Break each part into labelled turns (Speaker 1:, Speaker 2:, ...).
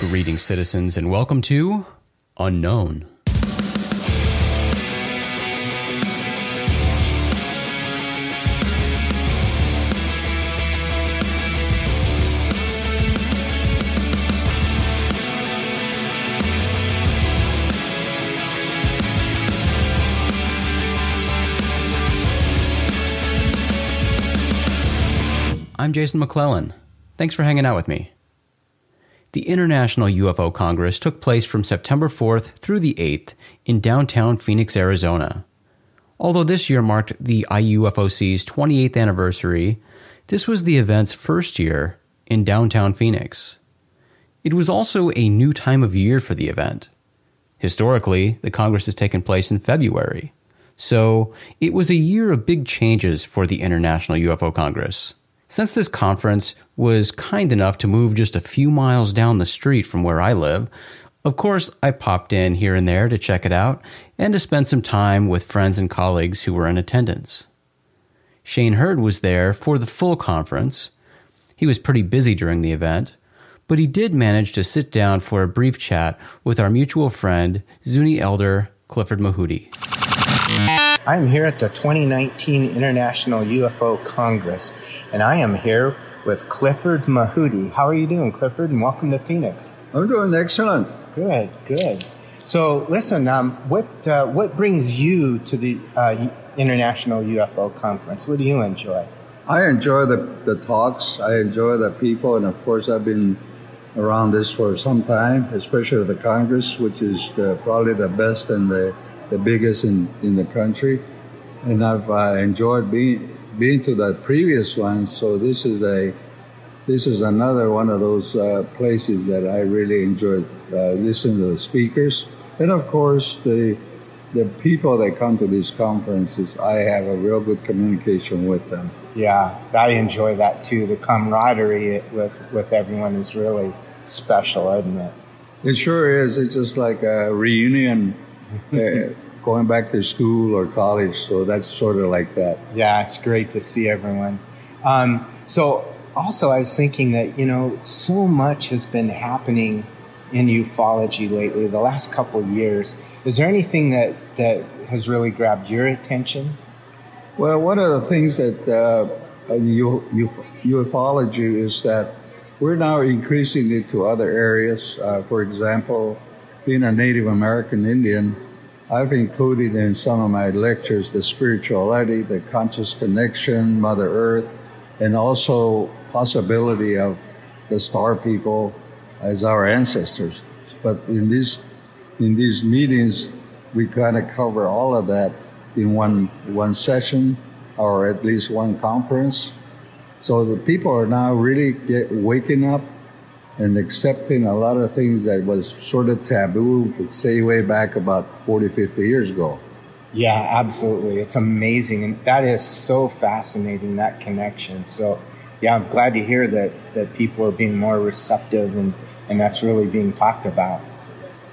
Speaker 1: Greetings, citizens, and welcome to Unknown. I'm Jason McClellan. Thanks for hanging out with me. The International UFO Congress took place from September 4th through the 8th in downtown Phoenix, Arizona. Although this year marked the IUFOC's 28th anniversary, this was the event's first year in downtown Phoenix. It was also a new time of year for the event. Historically, the Congress has taken place in February, so it was a year of big changes for the International UFO Congress. Since this conference was kind enough to move just a few miles down the street from where I live, of course I popped in here and there to check it out and to spend some time with friends and colleagues who were in attendance. Hurd was there for the full conference. He was pretty busy during the event, but he did manage to sit down for a brief chat with our mutual friend, Zuni elder Clifford Mahooty.
Speaker 2: I'm here at the 2019 International UFO Congress, and I am here with Clifford Mahooty. How are you doing, Clifford, and welcome to Phoenix?
Speaker 3: I'm doing excellent.
Speaker 2: Good. So, listen, what brings you to the International UFO Conference? What do you enjoy?
Speaker 3: I enjoy the talks. I enjoy the people, and of course, I've been around this for some time, especially the Congress, which is probably the best and the biggest in the country, and I've enjoyed being to the previous ones. So this is another one of those places that I really enjoyed listening to the speakers, and of course the people that come to these conferences. I have a real good communication with them.
Speaker 2: Yeah, I enjoy that too. The camaraderie with everyone is really special, isn't it?
Speaker 3: It sure is. It's just like a reunion. Going back to school or college, so that's sort of like that.
Speaker 2: Yeah, it's great to see everyone. So also I was thinking that, so much has been happening in ufology lately, the last couple of years. Is there anything that has really grabbed your attention?
Speaker 3: Well, one of the things that ufology is that we're now increasing it to other areas. For example, being a Native American Indian, I've included in some of my lectures the spirituality, the conscious connection, Mother Earth, and also possibility of the star people as our ancestors. But in these meetings, we kind of cover all of that in one session or at least one conference. So the people are now really waking up and accepting a lot of things that was sort of taboo, say way back about 40, 50 years ago.
Speaker 2: Yeah, absolutely. It's amazing. And that is so fascinating, that connection. So, yeah, I'm glad to hear that people are being more receptive and that's really being talked about.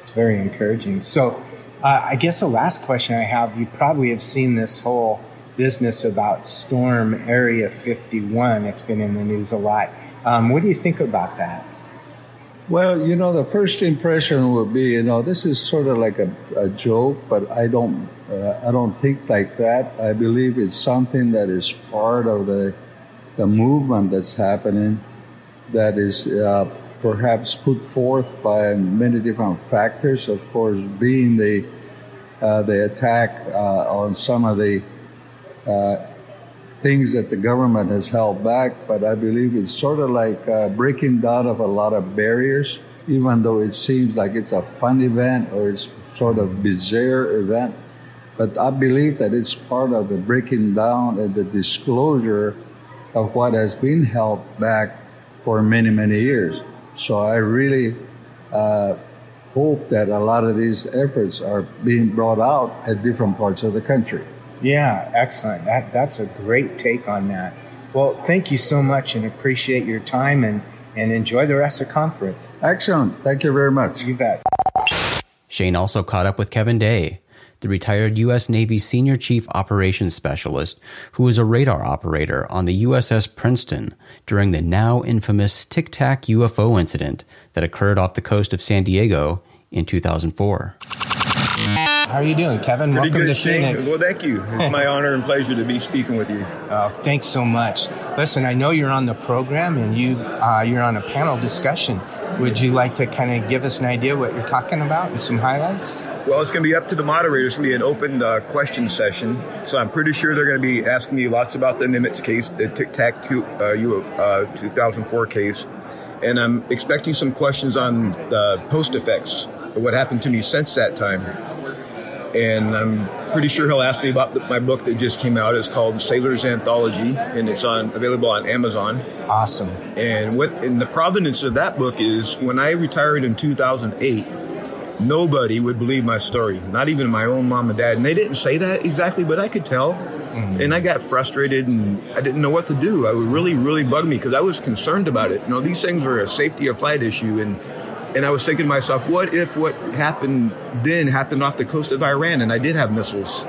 Speaker 2: It's very encouraging. So I guess the last question I have, you probably have seen this whole business about Storm Area 51. It's been in the news a lot. What do you think about that?
Speaker 3: Well, the first impression would be, this is sort of like a joke, but I don't think like that. I believe it's something that is part of the movement that's happening, that is perhaps put forth by many different factors. Of course, being the attack on some of the things that the government has held back, but I believe it's sort of like breaking down of a lot of barriers, even though it seems like it's a fun event or it's sort of bizarre event. But I believe that it's part of the breaking down and the disclosure of what has been held back for many, many years. So I really hope that a lot of these efforts are being brought out at different parts of the country.
Speaker 2: Yeah, excellent. That's a great take on that. Well, thank you so much and appreciate your time and enjoy the rest of the conference.
Speaker 3: Excellent. Thank you very much.
Speaker 2: You bet.
Speaker 1: Shane also caught up with Kevin Day, the retired U.S. Navy Senior Chief Operations Specialist who was a radar operator on the USS Princeton during the now infamous Tic Tac UFO incident that occurred off the coast of San Diego in 2004.
Speaker 2: How are you doing, Kevin?
Speaker 4: Pretty
Speaker 2: Welcome
Speaker 4: good,
Speaker 2: to Phoenix.
Speaker 4: Well, thank you. It's my honor and pleasure to be speaking with you.
Speaker 2: Thanks so much. Listen, I know you're on the program and you're on a panel discussion. Would you like to kind of give us an idea what you're talking about and some highlights?
Speaker 4: Well, it's going to be up to the moderators. It's going to be an open question session. So I'm pretty sure they're going to be asking me lots about the Nimitz case, the Tic Tac 2004 case. And I'm expecting some questions on the post effects of what happened to me since that time. And I'm pretty sure he'll ask me about my book that just came out. It's called Sailor's Anthology, and it's available on Amazon.
Speaker 2: Awesome.
Speaker 4: And the provenance of that book is when I retired in 2008, nobody would believe my story, not even my own mom and dad. And they didn't say that exactly, but I could tell. Mm-hmm. And I got frustrated, and I didn't know what to do. It would really, really bug me because I was concerned about it. These things were a safety of flight issue, and I was thinking to myself, what if what happened then happened off the coast of Iran and I did have missiles?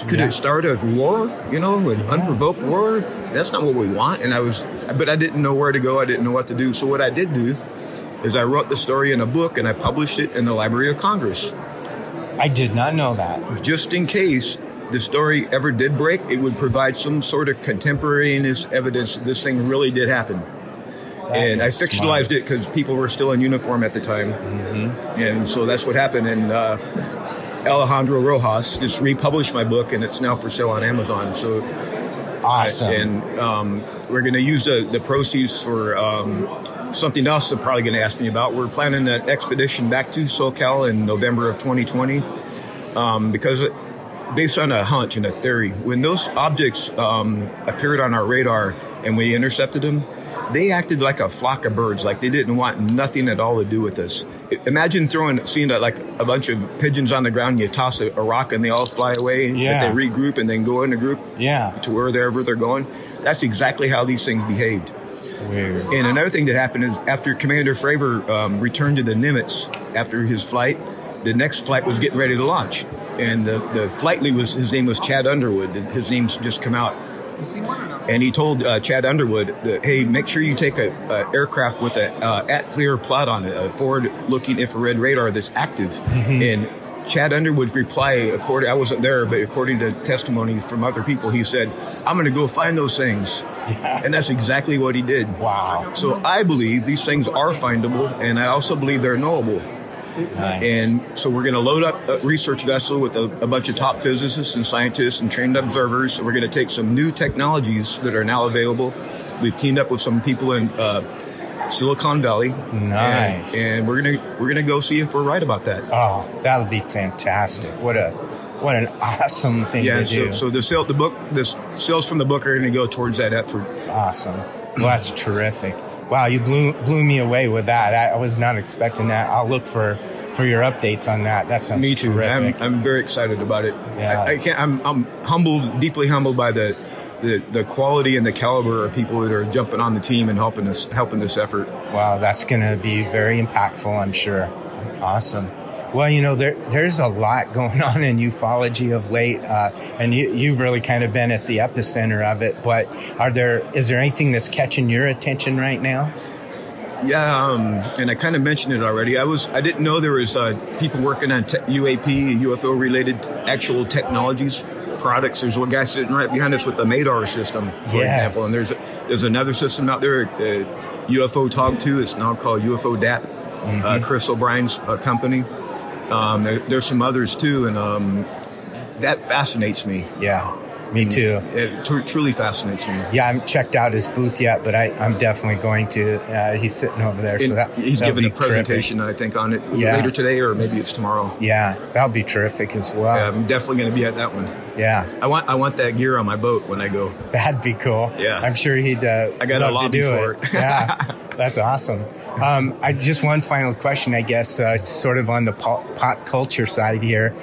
Speaker 4: Could it start a war, an unprovoked war? That's not what we want. But I didn't know where to go. I didn't know what to do. So what I did do is I wrote the story in a book and I published it in the Library of Congress.
Speaker 2: I did not know that.
Speaker 4: Just in case the story ever did break, it would provide some sort of contemporaneous evidence that this thing really did happen. And I fictionalized it because people were still in uniform at the time. Mm-hmm. And so that's what happened. And Alejandro Rojas just republished my book, and it's now for sale on Amazon. So
Speaker 2: awesome.
Speaker 4: We're going to use the proceeds for something else they're probably going to ask me about. We're planning an expedition back to SoCal in November of 2020 because based on a hunch and a theory, when those objects appeared on our radar and we intercepted them, they acted like a flock of birds, like they didn't want nothing at all to do with us. Imagine seeing like a bunch of pigeons on the ground, and you toss a rock and they all fly away, but they regroup and then go in a group to wherever they're going. That's exactly how these things behaved.
Speaker 2: Weird.
Speaker 4: And another thing that happened is after Commander Fravor returned to the Nimitz after his flight, the next flight was getting ready to launch. And the flight lead his name was Chad Underwood. His name's just come out. And he told Chad Underwood that, hey, make sure you take a aircraft with a at-FLIR plot on it, a forward-looking infrared radar that's active. Mm-hmm. And Chad Underwood's reply, I wasn't there, but according to testimony from other people, he said, I'm going to go find those things. Yeah. And that's exactly what he did.
Speaker 2: Wow.
Speaker 4: So I believe these things are findable, and I also believe they're knowable.
Speaker 2: Nice.
Speaker 4: And so we're going to load up a research vessel with a bunch of top physicists and scientists and trained observers. So we're going to take some new technologies that are now available. We've teamed up with some people in Silicon Valley.
Speaker 2: Nice.
Speaker 4: And we're gonna go see if we're right about that.
Speaker 2: Oh, that would be fantastic. What an awesome thing to do.
Speaker 4: So the sales from the book are going to go towards that effort.
Speaker 2: Awesome. Well, that's terrific. Wow, you blew me away with that. I was not expecting that. I'll look for your updates on that. That sounds
Speaker 4: Me too.
Speaker 2: terrific.
Speaker 4: I'm very excited about it.
Speaker 2: Yeah.
Speaker 4: I'm humbled, deeply humbled by the quality and the caliber of people that are jumping on the team and helping this effort.
Speaker 2: Wow, that's going to be very impactful, I'm sure. Awesome. Well, there's a lot going on in ufology of late, and you've really kind of been at the epicenter of it. But is there anything that's catching your attention right now?
Speaker 4: Yeah, and I kind of mentioned it already. I didn't know there was people working on UAP, UFO related actual technologies, products. There's one guy sitting right behind us with the MADAR system, for example, and there's another system out there, UFO Tog 2. It's now called UFO DAP, Chris O'Brien's company. There's some others too, and that fascinates me.
Speaker 2: Yeah, me too.
Speaker 4: It truly fascinates me.
Speaker 2: Yeah, I haven't checked out his booth yet, but I'm definitely going to. He's sitting over there, so
Speaker 4: he's giving a presentation, terrific. I think, on it later today, or maybe it's tomorrow.
Speaker 2: Yeah, that'll be terrific as well.
Speaker 4: Yeah, I'm definitely going to be at that one.
Speaker 2: Yeah,
Speaker 4: I want that gear on my boat when I go.
Speaker 2: That'd be cool.
Speaker 4: Yeah,
Speaker 2: I'm sure he'd.
Speaker 4: I got
Speaker 2: love
Speaker 4: a lobby
Speaker 2: to do
Speaker 4: for
Speaker 2: it. Yeah, that's awesome. Just one final question, I guess, sort of on the pop culture side here.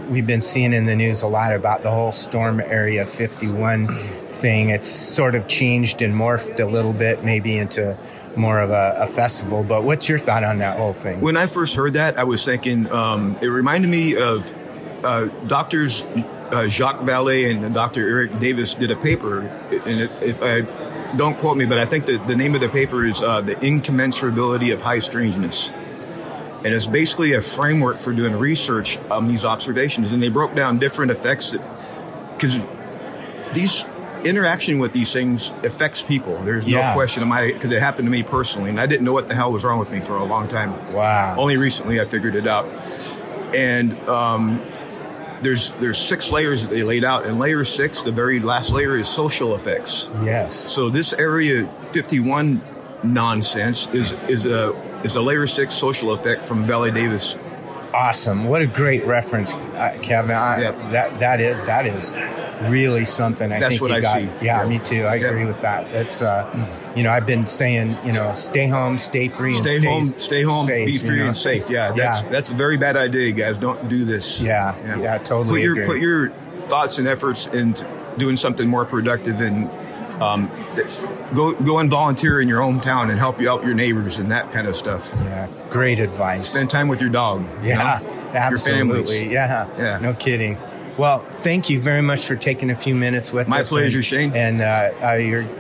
Speaker 2: We've been seeing in the news a lot about the whole Storm Area 51 thing. It's sort of changed and morphed a little bit, maybe into more of a festival. But what's your thought on that whole thing?
Speaker 4: When I first heard that, I was thinking it reminded me of doctors Jacques Vallée and Dr. Eric Davis did a paper, and if I don't quote me, but I think the name of the paper is The Incommensurability of High Strangeness. And it's basically a framework for doing research on these observations. And they broke down different effects because these interaction with these things affects people. There's no question. Because it happened to me personally, and I didn't know what the hell was wrong with me for a long time.
Speaker 2: Wow.
Speaker 4: Only recently I figured it out. And there's 6 layers that they laid out, and layer 6, the very last layer, is social effects.
Speaker 2: Yes.
Speaker 4: So this Area 51 nonsense is a layer 6 social effect from Valley Davis.
Speaker 2: Awesome! What a great reference, Kevin. That is really something.
Speaker 4: That's what I see.
Speaker 2: Yeah, me too. I agree with that. That's I've been saying, stay home, stay free, and
Speaker 4: stay home, safe, be free and safe. Yeah, that's a very bad idea, guys. Don't do this.
Speaker 2: Yeah, totally.
Speaker 4: Put your thoughts and efforts into doing something more productive, and go and volunteer in your hometown and help you out your neighbors and that kind of stuff.
Speaker 2: Yeah, great advice.
Speaker 4: Spend time with your dog.
Speaker 2: Yeah, absolutely.
Speaker 4: Your
Speaker 2: yeah, no kidding. Well, thank you very much for taking a few minutes with us.
Speaker 4: My pleasure, Shane.
Speaker 2: And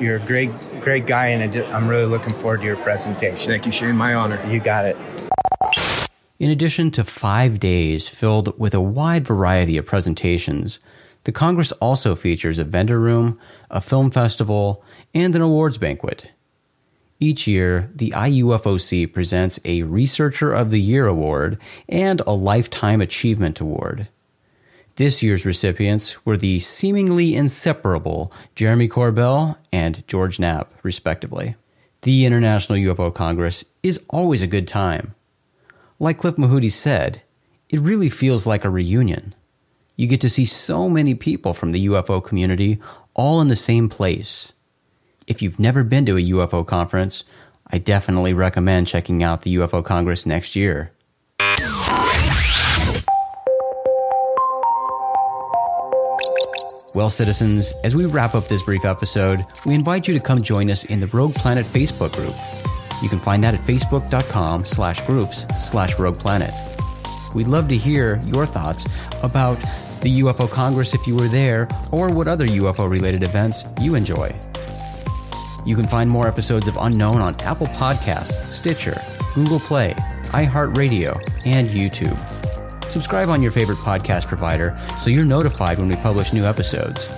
Speaker 2: you're a great guy, and I'm really looking forward to your presentation.
Speaker 4: Thank you, Shane. My honor.
Speaker 2: You got it.
Speaker 1: In addition to 5 days filled with a wide variety of presentations, the Congress also features a vendor room, a film festival, and an awards banquet. Each year, the IUFOC presents a Researcher of the Year award and a Lifetime Achievement award. This year's recipients were the seemingly inseparable Jeremy Corbell and George Knapp, respectively. The International UFO Congress is always a good time. Like Cliff Mahooty said, it really feels like a reunion. You get to see so many people from the UFO community all in the same place. If you've never been to a UFO conference, I definitely recommend checking out the UFO Congress next year. Well, citizens, as we wrap up this brief episode, we invite you to come join us in the Rogue Planet Facebook group. You can find that at facebook.com/groups/Rogue Planet. We'd love to hear your thoughts about the UFO Congress if you were there, or what other UFO-related events you enjoy. You can find more episodes of Unknown on Apple Podcasts, Stitcher, Google Play, iHeartRadio, and YouTube. Subscribe on your favorite podcast provider so you're notified when we publish new episodes.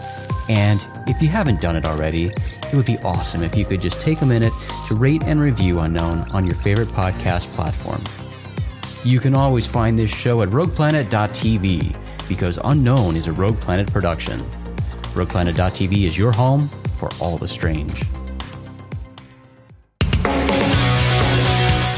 Speaker 1: And if you haven't done it already, it would be awesome if you could just take a minute to rate and review Unknown on your favorite podcast platform. You can always find this show at rogueplanet.tv, because Unknown is a Rogue Planet production. rogueplanet.tv is your home for all the strange.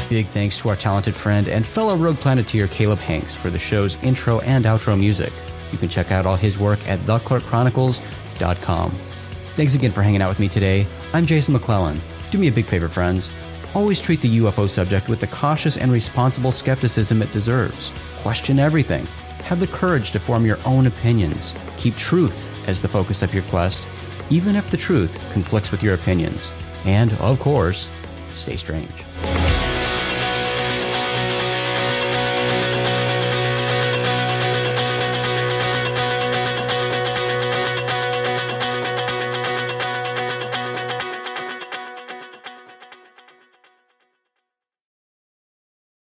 Speaker 1: Big thanks to our talented friend and fellow Rogue Planeteer Caleb Hanks for the show's intro and outro music. You can check out all his work at theclerkchronicles.com. Thanks again for hanging out with me today. I'm Jason McClellan. Do me a big favor, friends. Always treat the UFO subject with the cautious and responsible skepticism it deserves. Question everything. Have the courage to form your own opinions. Keep truth as the focus of your quest, even if the truth conflicts with your opinions. And, of course, stay strange.